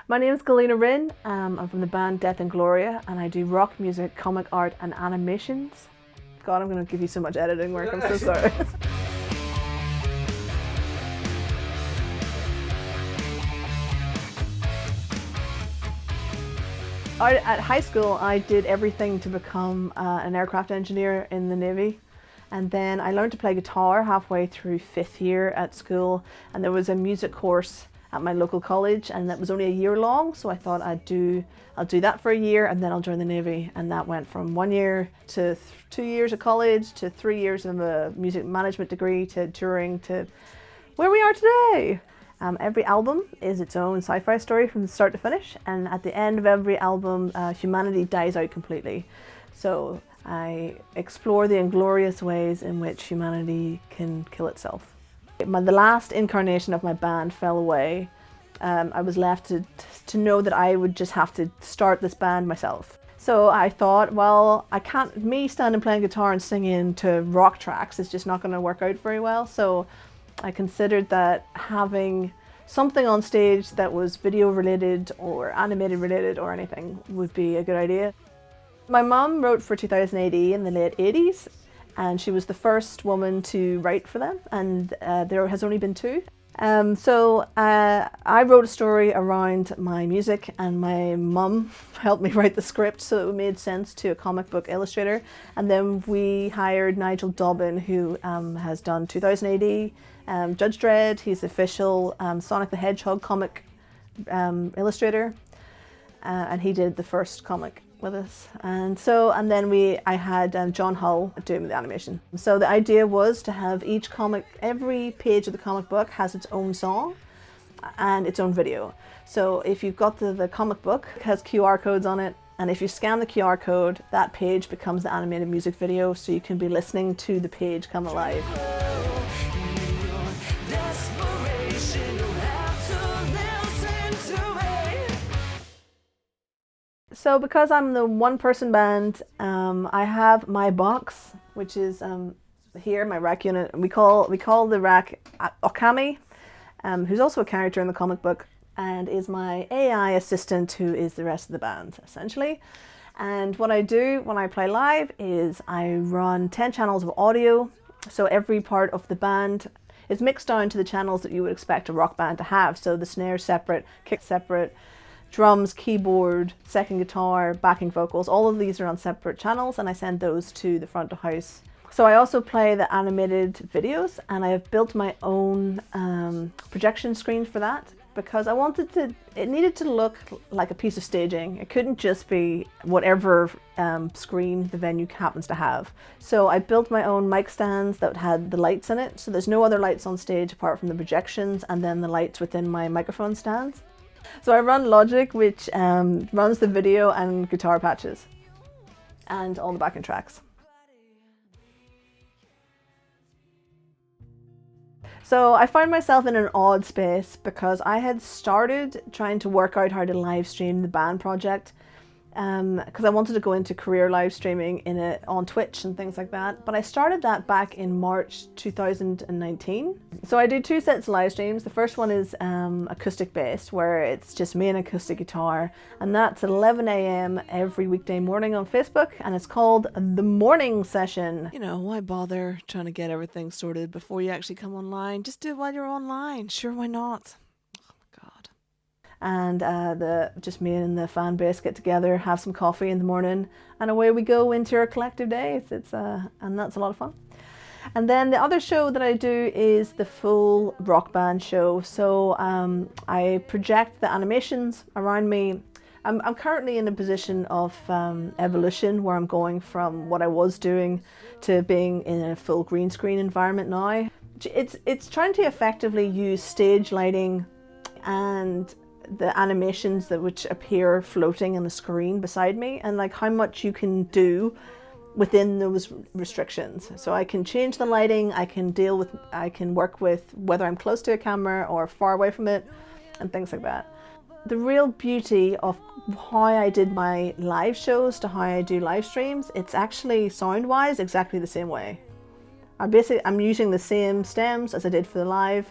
My name is Galina Rin. I'm from the band Death Ingloria, and I do rock music, comic art and animations. God, I'm going to give you so much editing work, I'm so sorry. At high school, I did everything to become an aircraft engineer in the Navy. And then I learned to play guitar halfway through 5th year at school, and there was a music course at my local college, and that was only a year long, so I thought I'll do that for a year and then I'll join the Navy. And that went from 1 year to 2 years of college to 3 years of a music management degree to touring to where we are today. Every album is its own sci-fi story from start to finish, and at the end of every album humanity dies out completely. So I explore the inglorious ways in which humanity can kill itself. The last incarnation of my band fell away. I was left to know that I would just have to start this band myself. So I thought, well, me standing playing guitar and singing to rock tracks is just not going to work out very well. So I considered that having something on stage that was video related or animated related or anything would be a good idea. My mum wrote for 2000 AD in the late 80s, and she was the first woman to write for them, and there has only been 2. So I wrote a story around my music, and my mum helped me write the script so it made sense to a comic book illustrator. And then we hired Nigel Dobbin, who has done 2000 AD, Judge Dredd. He's the official Sonic the Hedgehog comic illustrator, and he did the first comic with us. And then I had John Hull doing the animation. So the idea was to have every page of the comic book has its own song and its own video. So if you've got the comic book, it has QR codes on it, and if you scan the QR code, that page becomes the animated music video, so you can be listening to the page come alive. So because I'm the one-person band, I have my box, which is here, my rack unit. We call the rack Okami, who's also a character in the comic book, and is my AI assistant, who is the rest of the band, essentially. And what I do when I play live is I run 10 channels of audio, so every part of the band is mixed down to the channels that you would expect a rock band to have. So the snare's separate, kick separate, drums, keyboard, second guitar, backing vocals, all of these are on separate channels, and I send those to the front of house. So I also play the animated videos, and I have built my own projection screen for that, because it needed to look like a piece of staging. It couldn't just be whatever screen the venue happens to have. So I built my own mic stands that had the lights in it, so there's no other lights on stage apart from the projections and then the lights within my microphone stands. So I run Logic, which runs the video and guitar patches and all the backing tracks. So I find myself in an odd space because I had started trying to work out how to live stream the band project, because I wanted to go into career live streaming on Twitch and things like that. But I started that back in March 2019. So I do 2 sets of live streams. The first one is acoustic based, where it's just me and acoustic guitar, and that's at 11 AM every weekday morning on Facebook, and it's called The Morning Session. You know, why bother trying to get everything sorted before you actually come online? Just do it while you're online. Sure, why not? And just me and the fan base get together, have some coffee in the morning, and away we go into our collective days. And that's a lot of fun. And then the other show that I do is the full rock band show. So I project the animations around me. I'm currently in a position of evolution, where I'm going from what I was doing to being in a full green screen environment now. It's trying to effectively use stage lighting and the animations which appear floating on the screen beside me, and like how much you can do within those restrictions. So I can change the lighting, I can work with whether I'm close to a camera or far away from it and things like that. The real beauty of how I did my live shows to how I do live streams, it's actually sound-wise exactly the same way. I'm using the same stems as I did for the live,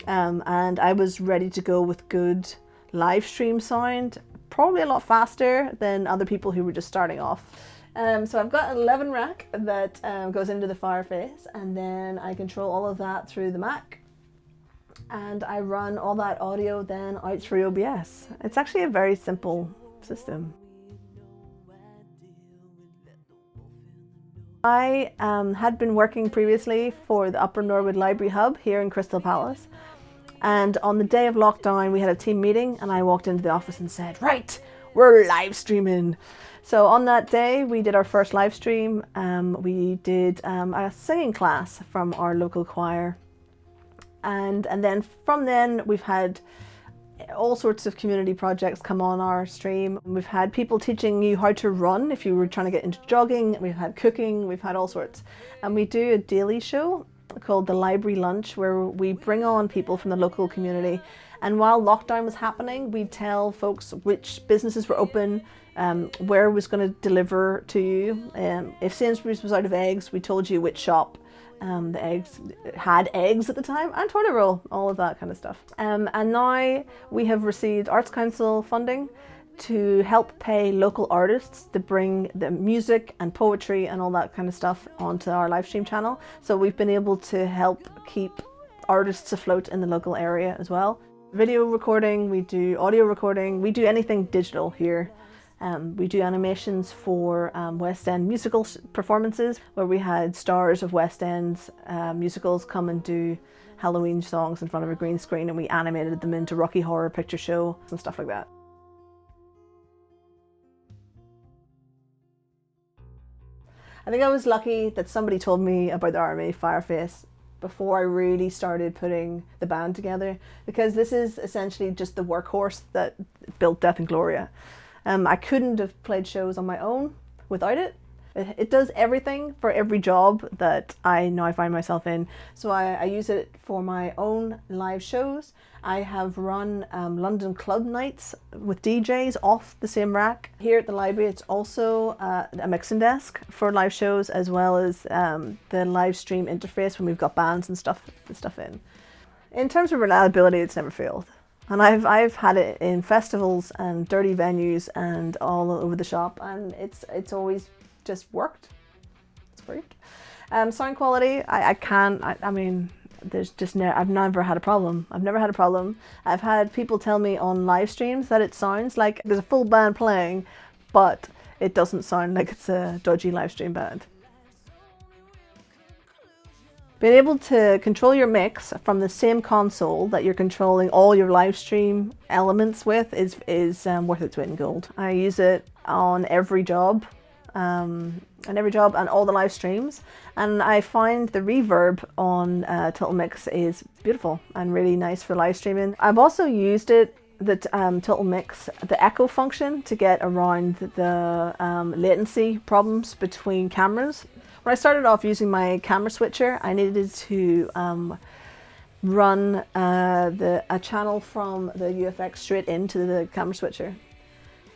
and I was ready to go with good live stream sound, probably a lot faster than other people who were just starting off. So I've got an 11 rack that goes into the Fireface, and then I control all of that through the Mac, and I run all that audio then out through OBS. It's actually a very simple system. I had been working previously for the Upper Norwood Library Hub here in Crystal Palace, and on the day of lockdown we had a team meeting, and I walked into the office and said, right, we're live streaming. So on that day we did our first live stream. We did a singing class from our local choir, and then from then we've had all sorts of community projects come on our stream. We've had people teaching you how to run if you were trying to get into jogging. We've had cooking, we've had all sorts. And we do a daily show called the Library Lunch, where we bring on people from the local community. And while lockdown was happening, we'd tell folks which businesses were open, where it was going to deliver to you. If Sainsbury's was out of eggs, we told you which shop the eggs had eggs at the time, and toilet roll, all of that kind of stuff. And now we have received Arts Council funding to help pay local artists to bring the music and poetry and all that kind of stuff onto our live stream channel. So we've been able to help keep artists afloat in the local area as well. Video recording, we do audio recording, we do anything digital here. We do animations for West End musical performances, where we had stars of West End's musicals come and do Halloween songs in front of a green screen, and we animated them into Rocky Horror Picture Show and stuff like that. I think I was lucky that somebody told me about the RME Fireface before I really started putting the band together, because this is essentially just the workhorse that built Death and Gloria. I couldn't have played shows on my own without it. It does everything for every job that I now find myself in. So I use it for my own live shows. I have run London club nights with DJs off the same rack. Here at the library, it's also a mixing desk for live shows, as well as the live stream interface when we've got bands and stuff in. In terms of reliability, it's never failed. And I've had it in festivals and dirty venues and all over the shop, and it's always just worked. It's great. Sound quality, I mean, I've never had a problem. I've never had a problem. I've had people tell me on live streams that it sounds like there's a full band playing, but it doesn't sound like it's a dodgy live stream band. Being able to control your mix from the same console that you're controlling all your live stream elements with is worth its weight in gold. I use it on every job, and all the live streams, and I find the reverb on Total Mix is beautiful and really nice for live streaming. I've also used it, the Total Mix, the echo function, to get around the latency problems between cameras. When I started off using my camera switcher, I needed to run a channel from the UFX straight into the camera switcher,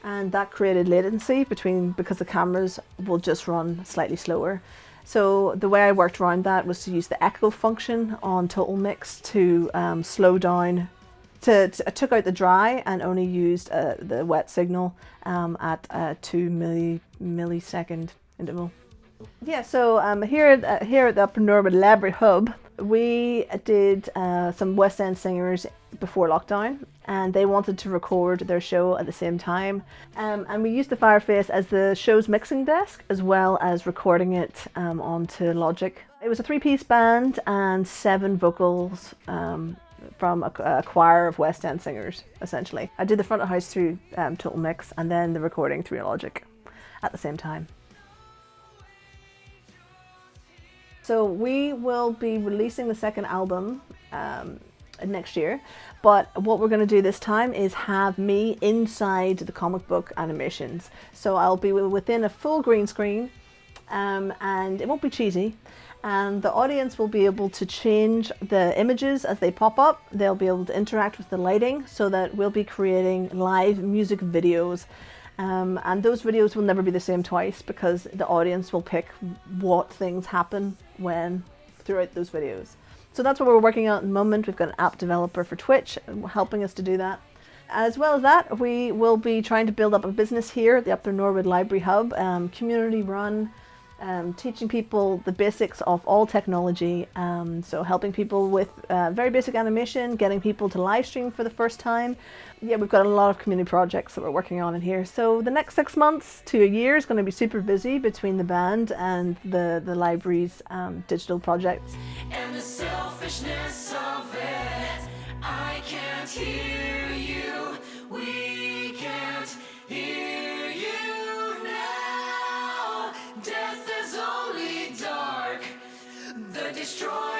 and that created latency because the cameras will just run slightly slower. So the way I worked around that was to use the echo function on Total Mix to slow down. I took out the dry and only used the wet signal at a 2 millisecond interval. Yeah, so here at the Upper Norwood Library Hub, we did some West End singers before lockdown, and they wanted to record their show at the same time. And we used the Fireface as the show's mixing desk, as well as recording it onto Logic. It was a 3-piece band and 7 vocals from a choir of West End singers, essentially. I did the front of house through Total Mix, and then the recording through Logic at the same time. So we will be releasing the second album next year, but what we're going to do this time is have me inside the comic book animations. So I'll be within a full green screen, and it won't be cheesy, and the audience will be able to change the images as they pop up. They'll be able to interact with the lighting, so that we'll be creating live music videos. And those videos will never be the same twice, because the audience will pick what things happen when throughout those videos. So that's what we're working on at the moment. We've got an app developer for Twitch helping us to do that. As well as that, we will be trying to build up a business here at the Upper Norwood Library Hub, community run, teaching people the basics of all technology, so helping people with very basic animation, getting people to live stream for the first time. Yeah, we've got a lot of community projects that we're working on in here. So the next 6 months to a year is going to be super busy between the band and the library's digital projects. And the selfishness of it, I can't hear you, we can't hear you now. Death is only dark, the destroyer.